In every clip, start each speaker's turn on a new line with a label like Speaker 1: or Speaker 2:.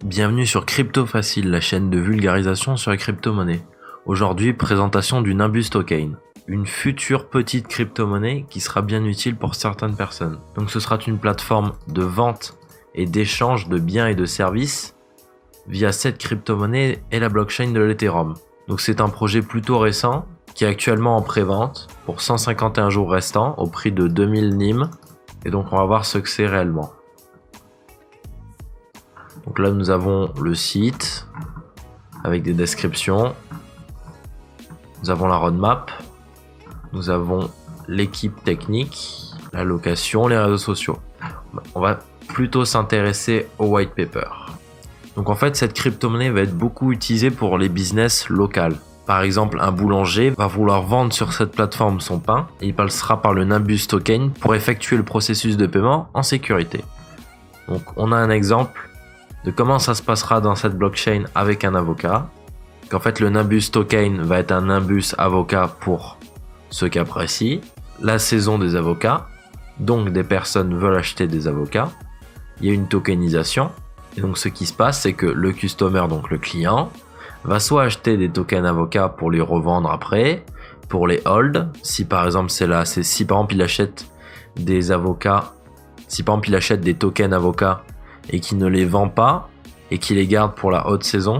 Speaker 1: Bienvenue sur Crypto Facile, la chaîne de vulgarisation sur les crypto-monnaies. Aujourd'hui, présentation du Nimbus Token, une future petite crypto-monnaie qui sera bien utile pour certaines personnes. Donc ce sera une plateforme de vente et d'échange de biens et de services via cette crypto-monnaie et la blockchain de l'Ethereum. Donc c'est un projet plutôt récent qui est actuellement en pré-vente pour 151 jours restants au prix de 2000 NIM. Et donc on va voir ce que c'est réellement. Donc là nous avons le site avec des descriptions. Nous avons la roadmap. Nous avons l'équipe technique, la location, les réseaux sociaux. On va plutôt s'intéresser au white paper. Donc en fait cette crypto-monnaie va être beaucoup utilisée pour les business locales. Par exemple, un boulanger va vouloir vendre sur cette plateforme son pain et il passera par le Nimbus Token pour effectuer le processus de paiement en sécurité. Donc on a un exemple de comment ça se passera dans cette blockchain avec un avocat. Qu'en fait le Nimbus Token va être un Nimbus avocat pour ce cas précis, la saison des avocats, donc des personnes veulent acheter des avocats, il y a une tokenisation, et donc ce qui se passe c'est que le customer, donc le client, va soit acheter des tokens avocats pour les revendre après, pour les hold, si par exemple si par exemple il achète des avocats, si par exemple il achète des tokens avocats et qu'il ne les vend pas et qu'il les garde pour la haute saison,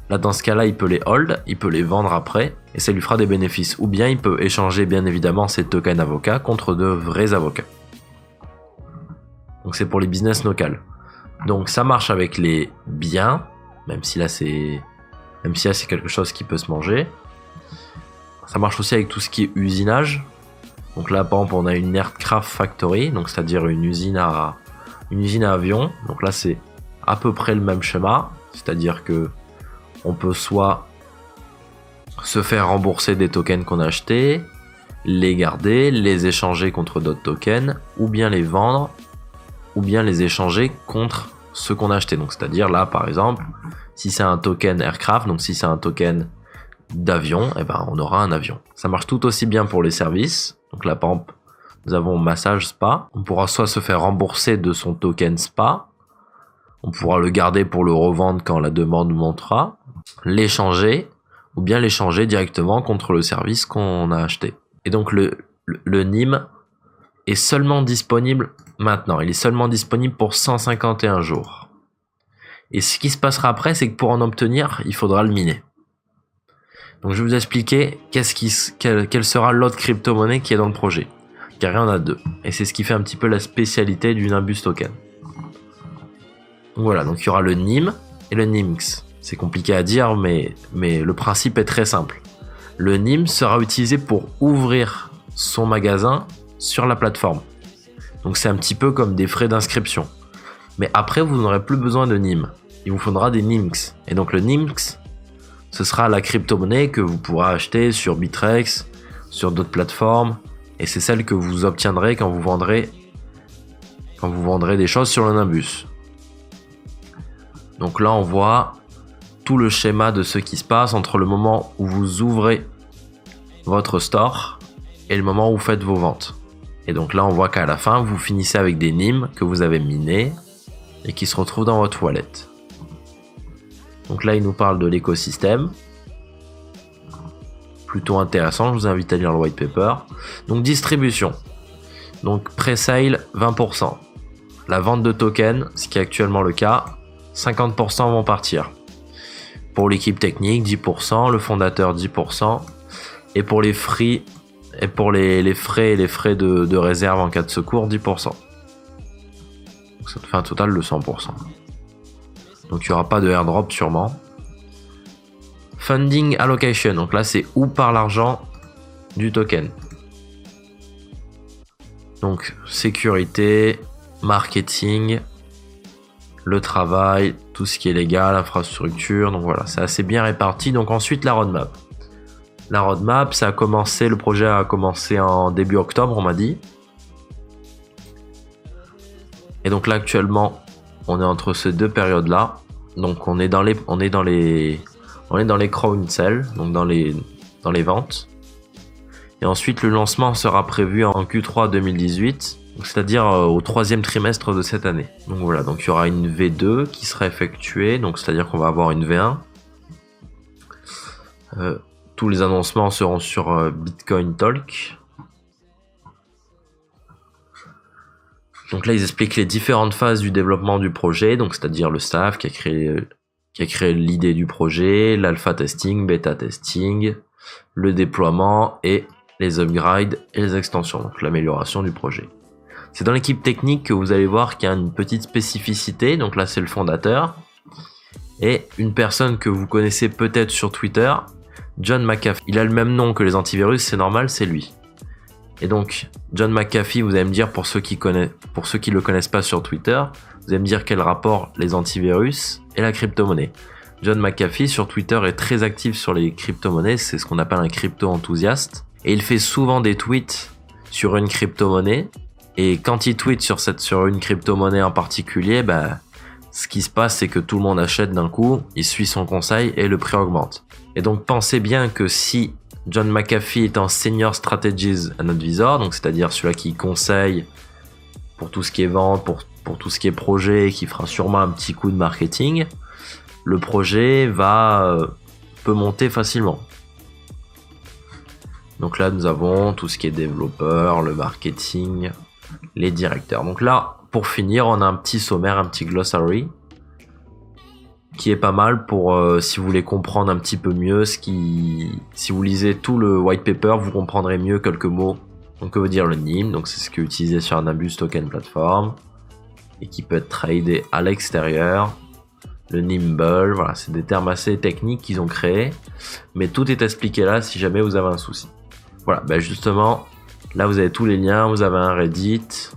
Speaker 1: là dans ce cas-là il peut les hold, il peut les vendre après et ça lui fera des bénéfices. Ou bien il peut échanger bien évidemment ces tokens avocats contre de vrais avocats. Donc c'est pour les business locales. Donc ça marche avec les biens, même si là c'est quelque chose qui peut se manger. Ça marche aussi avec tout ce qui est usinage. Donc là par exemple on a une aircraft factory, donc c'est-à-dire une usine à avion. Donc là c'est à peu près le même schéma, c'est-à-dire que on peut soit se faire rembourser des tokens qu'on a achetés, les garder, les échanger contre d'autres tokens, ou bien les vendre, ou bien les échanger contre ce qu'on a acheté. Donc c'est-à-dire là par exemple, si c'est un token aircraft, donc si c'est un token d'avion, eh ben on aura un avion. Ça marche tout aussi bien pour les services. Donc là par exemple, nous avons massage spa. On pourra soit se faire rembourser de son token spa, on pourra le garder pour le revendre quand la demande montera, l'échanger, ou bien l'échanger directement contre le service qu'on a acheté. Et donc le NIM est seulement disponible maintenant. Il est seulement disponible pour 151 jours. Et ce qui se passera après, c'est que pour en obtenir, il faudra le miner. Donc je vais vous expliquer quelle sera l'autre crypto-monnaie qui est dans le projet. Car il y en a deux. Et c'est ce qui fait un petit peu la spécialité du Nimbus Token. Donc voilà, donc il y aura le NIM et le NIMX. C'est compliqué à dire, mais le principe est très simple. Le NIM sera utilisé pour ouvrir son magasin sur la plateforme. Donc c'est un petit peu comme des frais d'inscription. Mais après, vous n'aurez plus besoin de NIM. Il vous faudra des NIMX. Et donc le NIMX, ce sera la crypto-monnaie que vous pourrez acheter sur Bittrex, sur d'autres plateformes. Et c'est celle que vous obtiendrez quand vous vendrez des choses sur le Nimbus. Donc là, on voit tout le schéma de ce qui se passe entre le moment où vous ouvrez votre store et le moment où vous faites vos ventes. Et donc là, on voit qu'à la fin, vous finissez avec des NIM que vous avez minés et qui se retrouvent dans votre wallet. Donc là, il nous parle de l'écosystème. Plutôt intéressant, je vous invite à lire le white paper. Donc distribution. Donc pré-sale 20%. La vente de tokens, ce qui est actuellement le cas, 50% vont partir. Pour l'équipe technique, 10%, le fondateur 10%, et pour les frais de réserve en cas de secours, 10%. Donc ça te fait un total de 100%. Donc il n'y aura pas de airdrop sûrement. Funding allocation, donc là c'est où part l'argent du token. Donc sécurité, marketing, le travail, tout ce qui est légal, infrastructure, donc voilà, c'est assez bien réparti. Donc ensuite la roadmap. La roadmap, le projet a commencé en début octobre, on m'a dit. Et donc là actuellement, on est entre ces deux périodes-là. Donc on est dans les crown sales, donc dans les ventes. Et ensuite le lancement sera prévu en Q3 2018. c'est-à-dire au 3e trimestre de cette année. Donc voilà, donc il y aura une V2 qui sera effectuée, donc c'est-à-dire qu'on va avoir une V1. Tous les annoncements seront sur Bitcoin Talk. Donc là, ils expliquent les différentes phases du développement du projet, donc c'est-à-dire le staff qui a créé l'idée du projet, l'alpha testing, bêta testing, le déploiement et les upgrades et les extensions, donc l'amélioration du projet. C'est dans l'équipe technique que vous allez voir qu'il y a une petite spécificité, donc là c'est le fondateur, et une personne que vous connaissez peut-être sur Twitter, John McAfee. Il a le même nom que les antivirus, c'est normal, c'est lui. Et donc, John McAfee, vous allez me dire, pour ceux qui le connaissent pas sur Twitter, vous allez me dire quel rapport les antivirus et la crypto-monnaie. John McAfee sur Twitter est très actif sur les crypto-monnaies, c'est ce qu'on appelle un crypto-enthousiaste. Et il fait souvent des tweets sur une crypto-monnaie. Et quand il tweet sur une crypto-monnaie en particulier, ce qui se passe, c'est que tout le monde achète d'un coup, il suit son conseil et le prix augmente. Et donc pensez bien que si John McAfee est un Senior Strategies and Advisor, donc c'est-à-dire celui qui conseille pour tout ce qui est vente, pour tout ce qui est projet, qui fera sûrement un petit coup de marketing, le projet peut monter facilement. Donc là, nous avons tout ce qui est développeur, le marketing, les directeurs. Donc là, pour finir, on a un petit sommaire, un petit glossary qui est pas mal pour si vous voulez comprendre un petit peu mieux si vous lisez tout le white paper, vous comprendrez mieux quelques mots. Donc que veut dire le NIM, donc c'est ce qui est utilisé sur un Nimbus Token Platform et qui peut être tradé à l'extérieur. Le Nimble, voilà, c'est des termes assez techniques qu'ils ont créés, mais tout est expliqué là si jamais vous avez un souci. Voilà, justement, là vous avez tous les liens, vous avez un Reddit,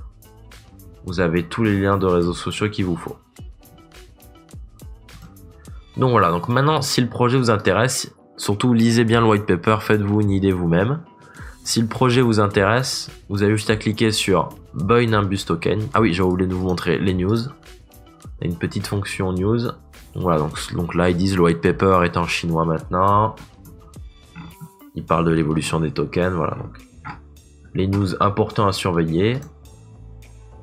Speaker 1: vous avez tous les liens de réseaux sociaux qu'il vous faut. Donc voilà, donc maintenant si le projet vous intéresse, surtout lisez bien le white paper, faites-vous une idée vous-même. Si le projet vous intéresse, vous avez juste à cliquer sur Buy Nimbus Token. Ah oui, j'ai oublié de vous montrer les news. Il y a une petite fonction news. Voilà, donc là ils disent le white paper est en chinois maintenant. Ils parlent de l'évolution des tokens, voilà. Donc les news importants à surveiller.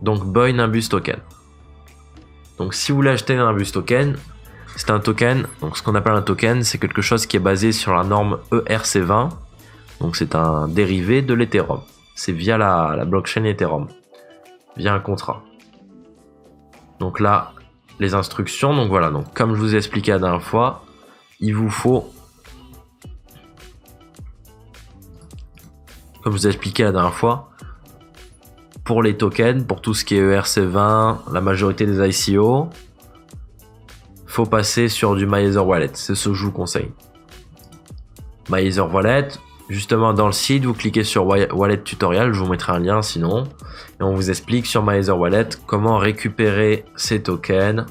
Speaker 1: Donc Buy Nimbus Token. Donc si vous voulez acheter un Nimbus Token, c'est un token. Donc ce qu'on appelle un token, c'est quelque chose qui est basé sur la norme ERC20. Donc c'est un dérivé de l'Ethereum. C'est via la blockchain Ethereum, via un contrat. Donc là, les instructions, donc voilà, donc comme je vous ai expliqué la dernière fois, il vous faut, comme je vous ai expliqué la dernière fois, pour les tokens, pour tout ce qui est ERC20, la majorité des ICO, faut passer sur du MyEther Wallet, c'est ce que je vous conseille. MyEther Wallet, justement dans le site, vous cliquez sur Wallet Tutorial, je vous mettrai un lien sinon, et on vous explique sur MyEther Wallet comment récupérer ces tokens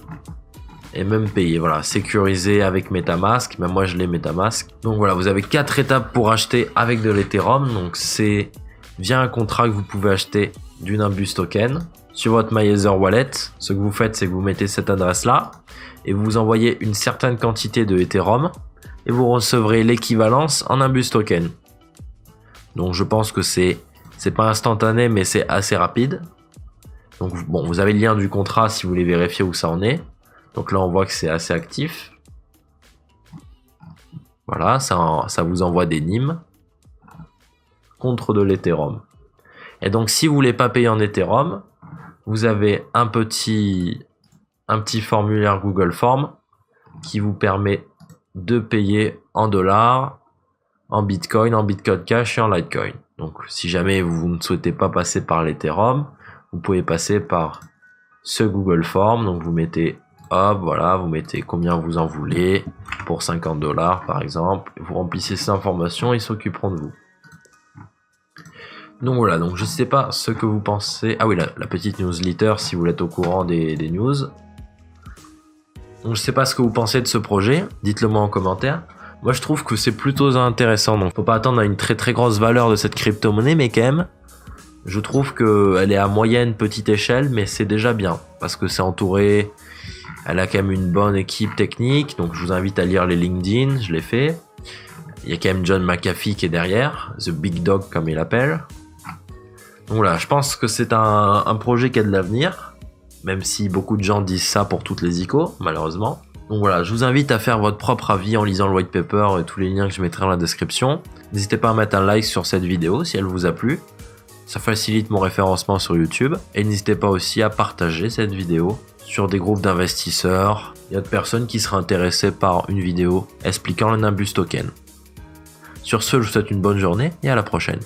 Speaker 1: et même payer. Voilà, sécuriser avec MetaMask, même moi je l'ai MetaMask. Donc voilà, vous avez 4 étapes pour acheter avec de l'Ethereum, donc c'est via un contrat que vous pouvez acheter du Nimbus Token. Sur votre MyEther Wallet, ce que vous faites, c'est que vous mettez cette adresse là et vous envoyez une certaine quantité de Ethereum et vous recevrez l'équivalence en Nimbus Token. Donc je pense que c'est pas instantané, mais c'est assez rapide. Donc bon, vous avez le lien du contrat si vous voulez vérifier où ça en est. Donc là on voit que c'est assez actif. Voilà, ça vous envoie des NIM contre de l'Ethereum. Et donc si vous voulez pas payer en Ethereum, vous avez un petit formulaire Google Form qui vous permet de payer en dollars, en Bitcoin, en Bitcoin Cash et en Litecoin. Donc si jamais vous ne souhaitez pas passer par l'Ethereum, vous pouvez passer par ce Google Form. Donc vous mettez hop, voilà, vous mettez combien vous en voulez pour 50 $ par exemple. Vous remplissez ces informations, ils s'occuperont de vous. Donc voilà, donc je sais pas ce que vous pensez. Ah oui, la petite newsletter si vous êtes au courant des news. Donc je sais pas ce que vous pensez de ce projet, dites-le moi en commentaire. Moi je trouve que c'est plutôt intéressant, donc faut pas attendre à une très très grosse valeur de cette crypto-monnaie, mais quand même, je trouve qu'elle est à moyenne petite échelle, mais c'est déjà bien, parce que c'est entouré, elle a quand même une bonne équipe technique, donc je vous invite à lire les LinkedIn, je l'ai fait. Il y a quand même John McAfee qui est derrière, The Big Dog comme il l'appelle. Donc voilà, je pense que c'est un projet qui a de l'avenir, même si beaucoup de gens disent ça pour toutes les ICO, malheureusement. Donc voilà, je vous invite à faire votre propre avis en lisant le white paper et tous les liens que je mettrai dans la description. N'hésitez pas à mettre un like sur cette vidéo si elle vous a plu. Ça facilite mon référencement sur YouTube. Et n'hésitez pas aussi à partager cette vidéo sur des groupes d'investisseurs et d'autres personnes qui seraient intéressées par une vidéo expliquant le Nimbus Token. Sur ce, je vous souhaite une bonne journée et à la prochaine.